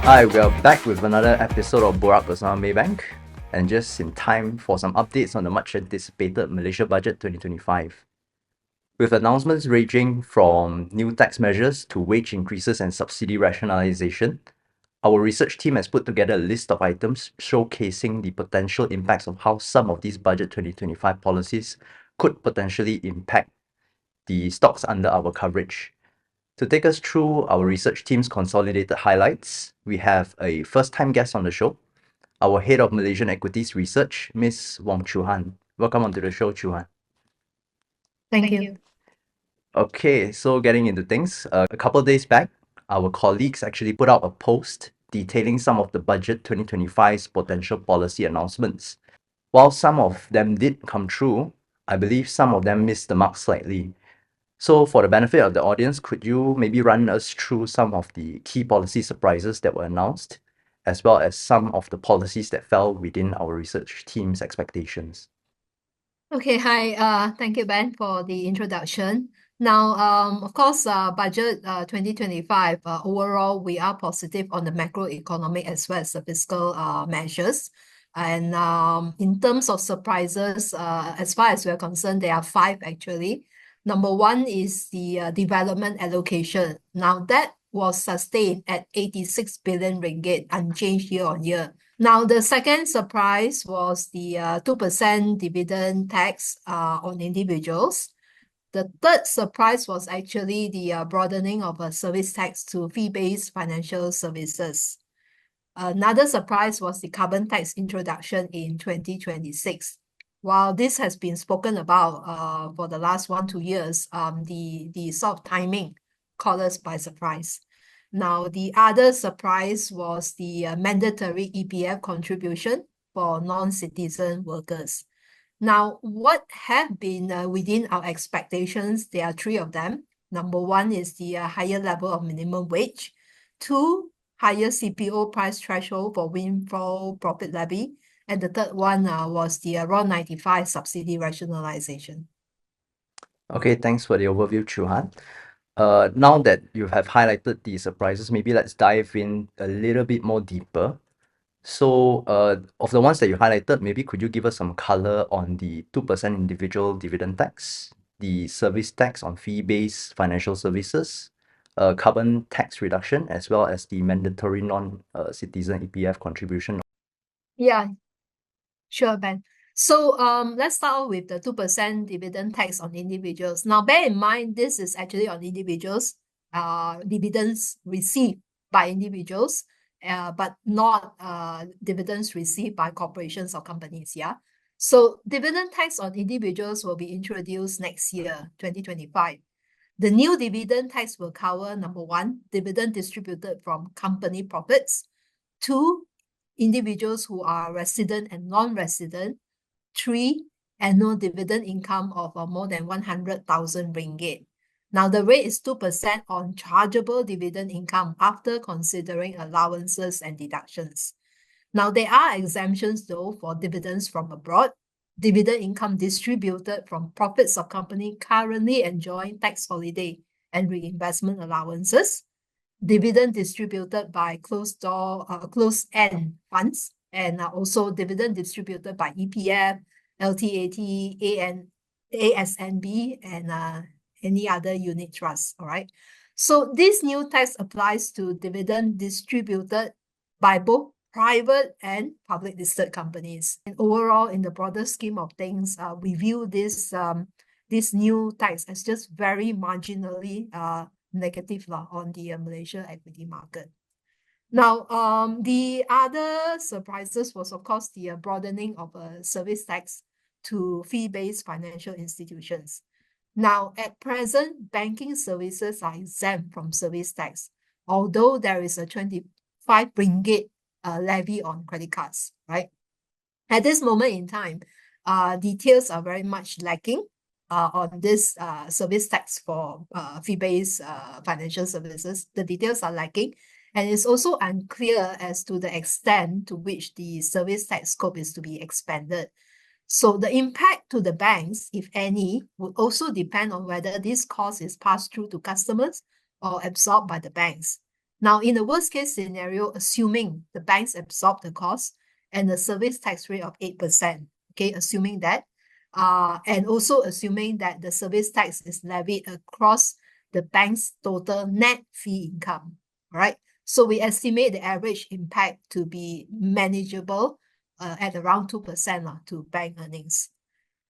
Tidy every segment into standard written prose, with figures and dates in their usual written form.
Hi, we are back with another episode of Borak Bersama Maybank, and just in time for some updates on the much anticipated Malaysia Budget 2025. With announcements ranging from new tax measures to wage increases and subsidy rationalization, our research team has put together a list of items showcasing the potential impacts of how some of these Budget 2025 policies could potentially impact the stocks under our coverage. To take us through our research team's consolidated highlights, we have a first-time guest on the show, our head of Malaysian Equities Research, Ms. Wong Chew Han. Welcome onto the show, Chew Han. Thank you. Okay, so getting into things, a couple of days back, our colleagues actually put out a post detailing some of the Budget 2025's potential policy announcements. While some of them did come true, I believe some of them missed the mark slightly. So for the benefit of the audience, could you maybe run us through some of the key policy surprises that were announced, as well as some of the policies that fell within our research team's expectations? Okay, hi. Thank you, Ben, for the introduction. Now, of course, budget 2025, overall, we are positive on the macroeconomic as well as the fiscal measures. And in terms of surprises, as far as we're concerned, there are five actually. Number one is the development allocation. Now, that was sustained at 86 billion ringgit, unchanged year on year. Now, the second surprise was the 2% dividend tax on individuals. The third surprise was actually the broadening of a service tax to fee-based financial services. Another surprise was the carbon tax introduction in 2026. While this has been spoken about for the last 1-2 years, the sort of timing caught us by surprise. Now, the other surprise was the mandatory EPF contribution for non-citizen workers. Now, what have been within our expectations, there are three of them. Number one is the higher level of minimum wage. Two, higher CPO price threshold for windfall profit levy. And the third one was the RON 95 subsidy rationalization. Okay, thanks for the overview, Chew Han. Now that you have highlighted the surprises, maybe let's dive in a little bit more deeper. So, of the ones that you highlighted, maybe could you give us some color on the 2% individual dividend tax, the service tax on fee-based financial services, carbon tax reduction, as well as the mandatory non-citizen EPF contribution? Yeah, sure, Ben. So let's start with the 2% dividend tax on individuals. Now, bear in mind, this is actually on individuals, dividends received by individuals, but not dividends received by corporations or companies. Yeah. So dividend tax on individuals will be introduced next year, 2025. The new dividend tax will cover number one, dividend distributed from company profits. Two, individuals who are resident and non-resident. Three, annual dividend income of more than 100,000 ringgit. Now, the rate is 2% on chargeable dividend income after considering allowances and deductions. Now, there are exemptions, though, for dividends from abroad, dividend income distributed from profits of company currently enjoying tax holiday and reinvestment allowances, dividend distributed by closed-end funds, and also dividend distributed by EPF, LTAT, ASNB, and any other unit trust. All right. So this new tax applies to dividend distributed by both private and public listed companies. And overall, in the broader scheme of things, we view this new tax as just very marginally negative on the Malaysia equity market. Now, the other surprises was, of course, the broadening of a service tax to fee-based financial institutions. Now, at present, banking services are exempt from service tax, although there is a 25 ringgit levy on credit cards, right? At this moment in time, details are very much lacking on this service tax for fee-based financial services. The details are lacking, and it's also unclear as to the extent to which the service tax scope is to be expanded. So the impact to the banks, if any, would also depend on whether this cost is passed through to customers or absorbed by the banks. Now, in the worst case scenario, assuming the banks absorb the cost and the service tax rate of 8%, okay, assuming that, and also assuming that the service tax is levied across the bank's total net fee income, right? So we estimate the average impact to be manageable at around 2% to bank earnings.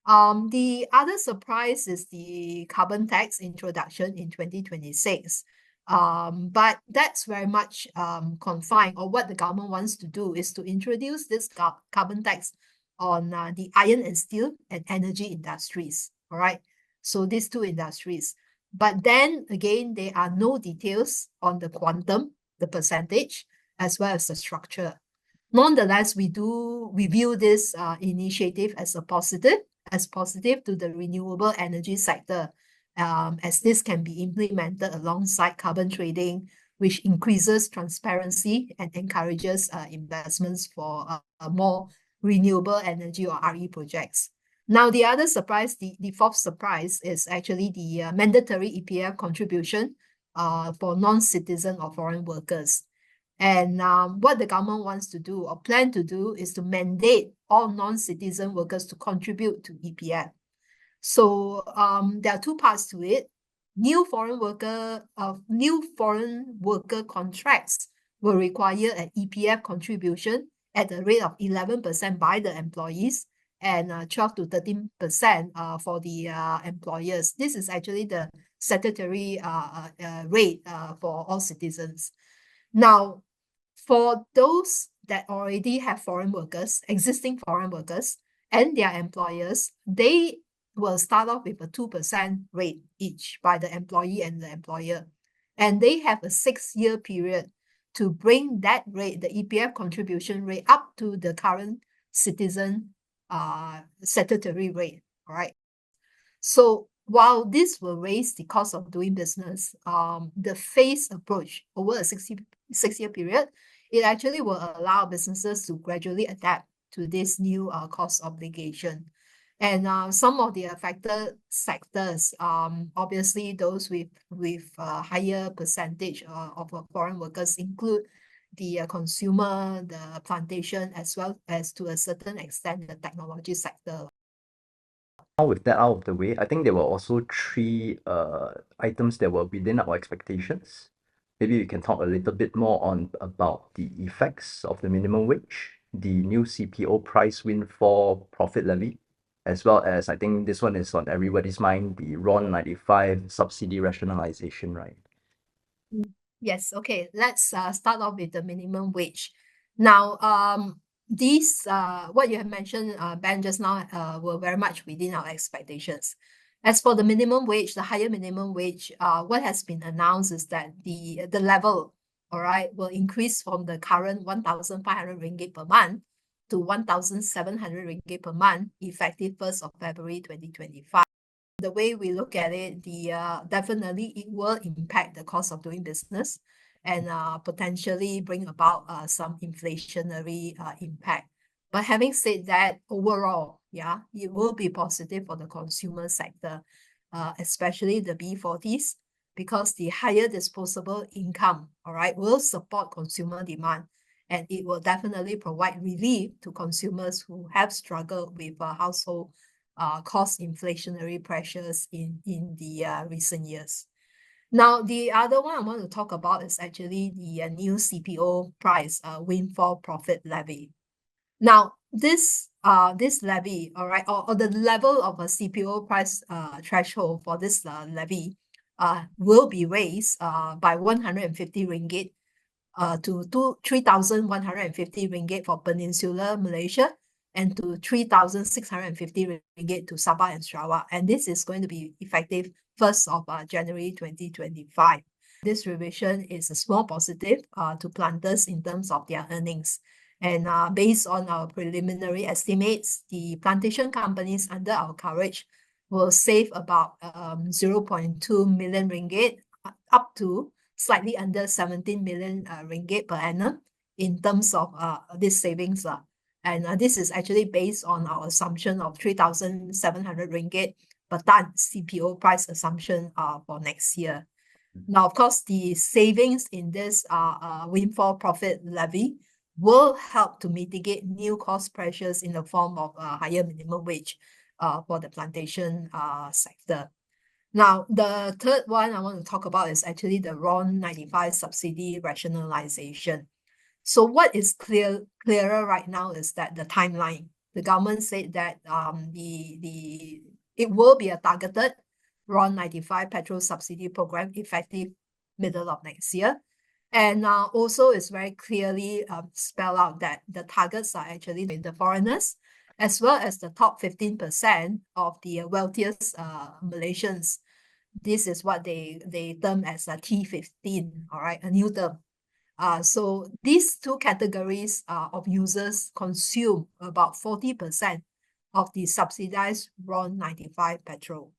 The other surprise is the carbon tax introduction in 2026. But that's very much confined, or what the government wants to do is to introduce this carbon tax on the iron and steel and energy industries. All right. So these two industries. But then again, there are no details on the quantum, the percentage, as well as the structure. Nonetheless, we view this initiative as positive to the renewable energy sector, as this can be implemented alongside carbon trading, which increases transparency and encourages investments for more renewable energy or RE projects. Now, the other surprise, the fourth surprise, is actually the mandatory EPF contribution for non-citizen or foreign workers. And what the government wants to do or plan to do is to mandate all non-citizen workers to contribute to EPF. So there are two parts to it. New foreign worker contracts will require an EPF contribution at the rate of 11% by the employees and 12 to 13% for the employers. This is actually the statutory rate for all citizens. Now, for those that already have existing foreign workers, and their employers, they will start off with a 2% rate each by the employee and the employer. And they have a 6-year period to bring that rate, the EPF contribution rate, up to the current citizen statutory rate. All right. So while this will raise the cost of doing business, the phased approach over a 6-year period, it actually will allow businesses to gradually adapt to this new cost obligation. And some of the affected sectors, obviously those with higher percentage of foreign workers, include the consumer, the plantation, as well as to a certain extent the technology sector. Now with that out of the way, I think there were also three items that were within our expectations. Maybe we can talk a little bit more about the effects of the minimum wage, the new CPO price windfall profit levy, as well as, I think this one is on everybody's mind, the RON 95 subsidy rationalization, right? Yes, okay. Let's start off with the minimum wage. Now, these what you have mentioned, Ben, just now, were very much within our expectations. As for the minimum wage, the higher minimum wage, what has been announced is that the level, all right, will increase from the current 1,500 ringgit per month to 1,700 ringgit per month, effective 1st of February 2025. The way we look at it, definitely it will impact the cost of doing business and potentially bring about some inflationary impact. But having said that, overall, yeah, it will be positive for the consumer sector, especially the B40s, because the higher disposable income, all right, will support consumer demand, and it will definitely provide relief to consumers who have struggled with household cost inflationary pressures in the recent years. Now, the other one I want to talk about is actually the new CPO price windfall profit levy. Now, this levy, all right, or the level of a CPO price threshold for this levy will be raised by 150 ringgit to 3,150 ringgit for Peninsular Malaysia, and to 3,650 ringgit to Sabah and Sarawak. And this is going to be effective 1st of January 2025. This revision is a small positive to planters in terms of their earnings. And based on our preliminary estimates, the plantation companies under our coverage will save about 0.2 million ringgit up to slightly under 17 million ringgit per annum in terms of this savings. And this is actually based on our assumption of 3,700 ringgit per ton CPO price assumption for next year. Now, of course, the savings in this windfall profit levy will help to mitigate new cost pressures in the form of higher minimum wage for the plantation sector. Now, the third one I want to talk about is actually the RON 95 subsidy rationalization. So what is clearer right now is that the timeline. The government said that it will be a targeted RON 95 petrol subsidy program effective middle of next year. And also it's very clearly spelled out that the targets are actually the foreigners, as well as the top 15% of the wealthiest Malaysians. This is what they term as a T15, all right, a new term. So these two categories of users consume about 40% of the subsidized RON 95 petrol.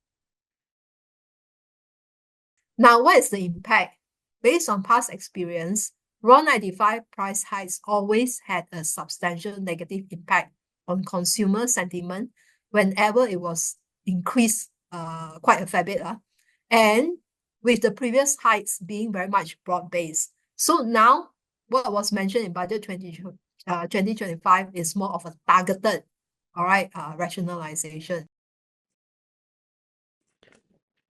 Now, what is the impact? Based on past experience, RON 95 price hikes always had a substantial negative impact on consumer sentiment whenever it was increased quite a fair bit. And with the previous hikes being very much broad-based. So now, what was mentioned in Budget 2025 is more of a targeted, all right, rationalization.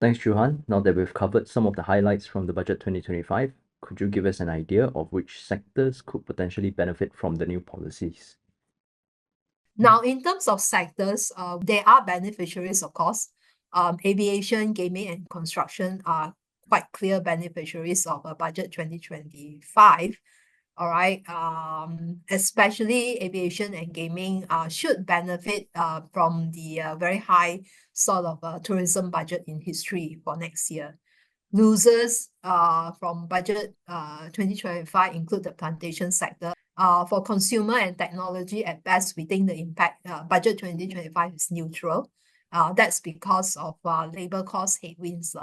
Thanks, Chew Han. Now that we've covered some of the highlights from the budget 2025, could you give us an idea of which sectors could potentially benefit from the new policies? Now, in terms of sectors, they are beneficiaries, of course. Aviation, gaming, and construction are quite clear beneficiaries of Budget 2025. All right. Especially aviation and gaming should benefit from the very high sort of tourism budget in history for next year. Losers from budget 2025 include the plantation sector. For consumer and technology, at best, we think the impact budget 2025 is neutral. That's because of labor cost headwinds,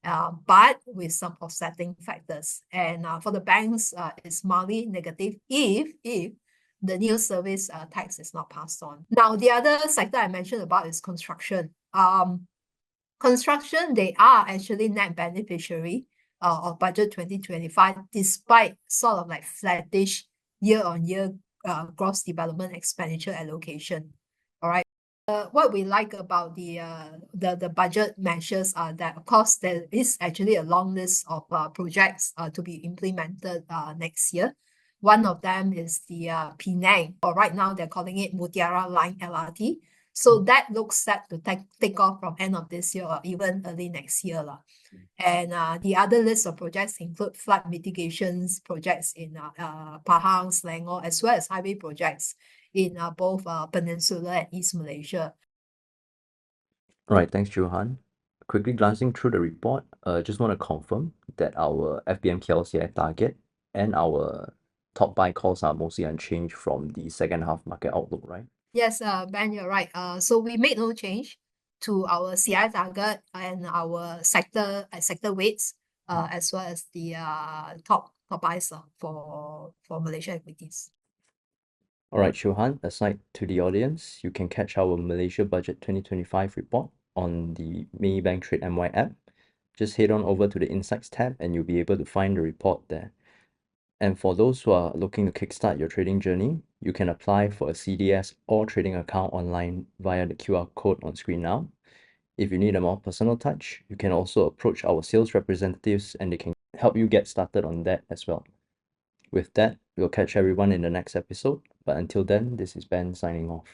but with some offsetting factors. And for the banks, it's mildly negative if the new service tax is not passed on. Now, the other sector I mentioned about is construction. Construction, they are actually net beneficiary of budget 2025, despite sort of like flattish year-on-year gross development expenditure allocation. All right. What we like about the budget measures are that, of course, there is actually a long list of projects to be implemented next year. One of them is the Penang, or right now they're calling it Mutiara Line LRT. So that looks set to take off from end of this year or even early next year. And the other list of projects include flood mitigations projects in Pahang, Selangor, as well as highway projects in both Peninsula and East Malaysia. All right, thanks, Chew Han. Quickly glancing through the report, just want to confirm that our FBM KLCI target and our top buy calls are mostly unchanged from the second half market outlook, right? Yes, Ben, you're right. So we made no change to our CI target and our sector weights, as well as the top buys for Malaysia equities. All right, Chew Han, aside to the audience, you can catch our Malaysia Budget 2025 report on the Maybank Trade MY app. Just head on over to the Insights tab and you'll be able to find the report there. And for those who are looking to kickstart your trading journey, you can apply for a CDS or trading account online via the QR code on screen now. If you need a more personal touch, you can also approach our sales representatives and they can help you get started on that as well. With that, we'll catch everyone in the next episode. But until then, this is Ben signing off.